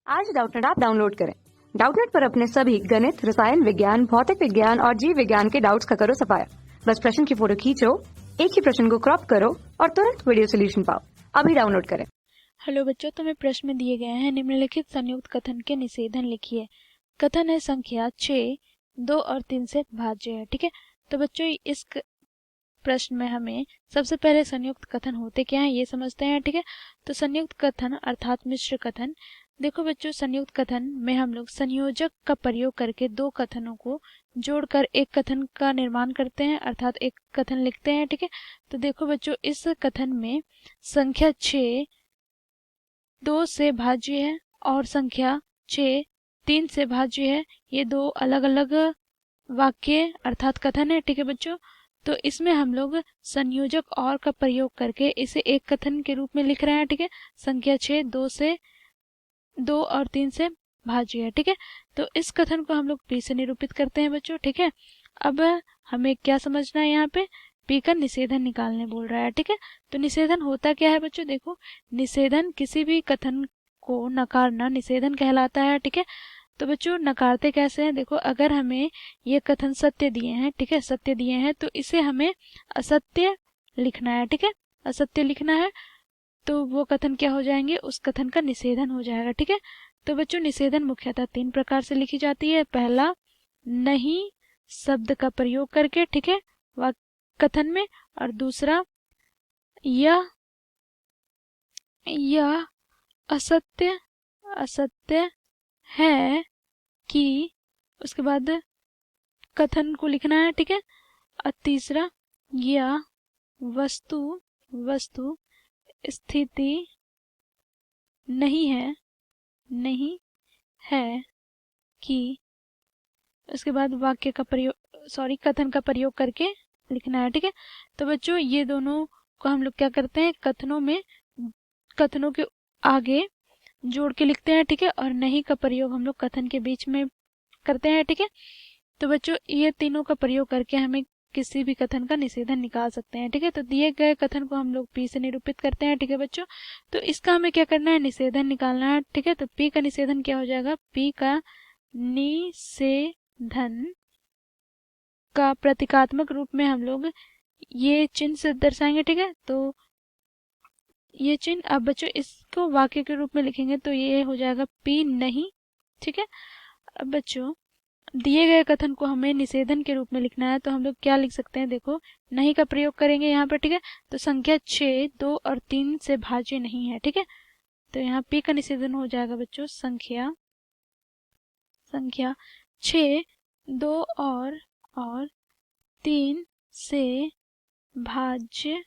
आज Doubtnut app download करें। Doubtnut पर अपने सभी गणित, रसायन विज्ञान, भौतिक विज्ञान और जीव विज्ञान के डाउट्स का करो सफाया। बस प्रश्न की फोटो खींचो, एक ही प्रश्न को क्रॉप करो और तुरंत वीडियो सोल्यूशन पाओ। अभी डाउनलोड करें। हेलो बच्चों, तुम्हें प्रश्न में दिए गए हैं। निम्नलिखित संयुक्त कथन के निषेधन लिखिए। कथन है संख्या 6 2 और 3 से भाज्य है। ठीक है, तो बच्चों इस प्रश्न में हमें सबसे पहले संयुक्त कथन होते क्या हैं ये समझते हैं। ठीक है, तो संयुक्त कथन अर्थात मिश्र कथन। देखो बच्चों, संयुक्त कथन में हम लोग संयोजक का प्रयोग करके दो कथनों को जोड़कर एक कथन का निर्माण करते हैं अर्थात एक कथन लिखते हैं। ठीक है, तो देखो बच्चों, इस कथन में संख्या 6 2 से भाज्य है और संख्या 6 3 से भाज्य है। ये दो अलग अलग वाक्य अर्थात कथन है। ठीक है बच्चों, तो इसमें हम लोग संयोजक और का प्रयोग करके इसे एक कथन के रूप में लिख रहे हैं। ठीक है, संख्या 6 2 और 3 से भाज्य है। ठीक है, तो इस कथन को हम लोग p से निरूपित करते हैं बच्चों। ठीक है, अब हमें क्या समझना है, यहाँ पे p का निषेधन निकालने बोल रहा है। ठीक है, तो निषेधन होता क्या है बच्चों, देखो निषेधन किसी भी कथन को नकारना निषेधन कहलाता है। ठीक है, तो बच्चों नकारते कैसे हैं, देखो अगर हमें ये कथन सत्य दिए हैं, ठीक है सत्य दिए हैं, तो इसे हमें असत्य लिखना है। ठीक है, असत्य लिखना है तो वो कथन क्या हो जाएंगे, उस कथन का निषेधन हो जाएगा। ठीक है, तो बच्चों निषेधन मुख्यतः 3 प्रकार से लिखी जाती है। पहला, नहीं शब्द का प्रयोग करके, ठीक है कथन में, और दूसरा यह असत्य है कि, उसके बाद कथन को लिखना है। ठीक है, और तीसरा, यह वस्तु स्थिति नहीं है कि, उसके बाद वाक्य का प्रयोग कथन का प्रयोग करके लिखना है। ठीक है, तो बच्चों ये दोनों को हम लोग क्या करते हैं, कथनों के आगे जोड़ के लिखते हैं। ठीक है, और नहीं का प्रयोग हम लोग कथन के बीच में करते हैं। ठीक है, तो बच्चों ये तीनों का प्रयोग करके हमें किसी भी कथन का निषेधन निकाल सकते हैं। ठीक है, तो दिए गए कथन को हम लोग p से निरूपित करते हैं। ठीक है बच्चों, तो इसका हमें क्या करना है, निषेधन निकालना है। ठीक है, तो p का निषेधन क्या हो जाएगा, p का निषेधन का प्रतीकात्मक रूप में हम लोग ये चिन्ह से दर्शाएंगे। ठीक है, तो ये चिन्ह, अब बच्चों इसको वाक्य के रूप में लिखेंगे तो ये हो जाएगा p नहीं। ठीक है, अब बच्चों दिए गए कथन को हमें निषेधन के रूप में लिखना है तो हम लोग क्या लिख सकते हैं, देखो नहीं का प्रयोग करेंगे यहाँ पर। ठीक है, तो संख्या 6 2 और 3 से भाज्य नहीं है। ठीक है, तो यहाँ p का निषेधन हो जाएगा बच्चों संख्या 6 2 और 3 से भाज्य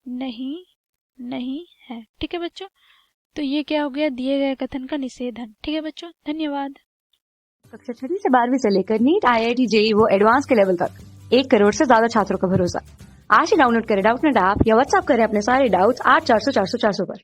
नहीं है। ठीक है बच्चों, तो ये क्या हो गया, दिए गए कथन का निषेधन। ठीक है बच्चों, धन्यवाद। कक्षा 6 से 12वीं से लेकर नीट, IIT, JEE वो एडवांस के लेवल तक 1 करोड़ से ज्यादा छात्रों का भरोसा। आज ही डाउनलोड करें डाउटनेट ऐप या व्हाट्सएप करें अपने सारे डाउट्स 8400 400 400 पर।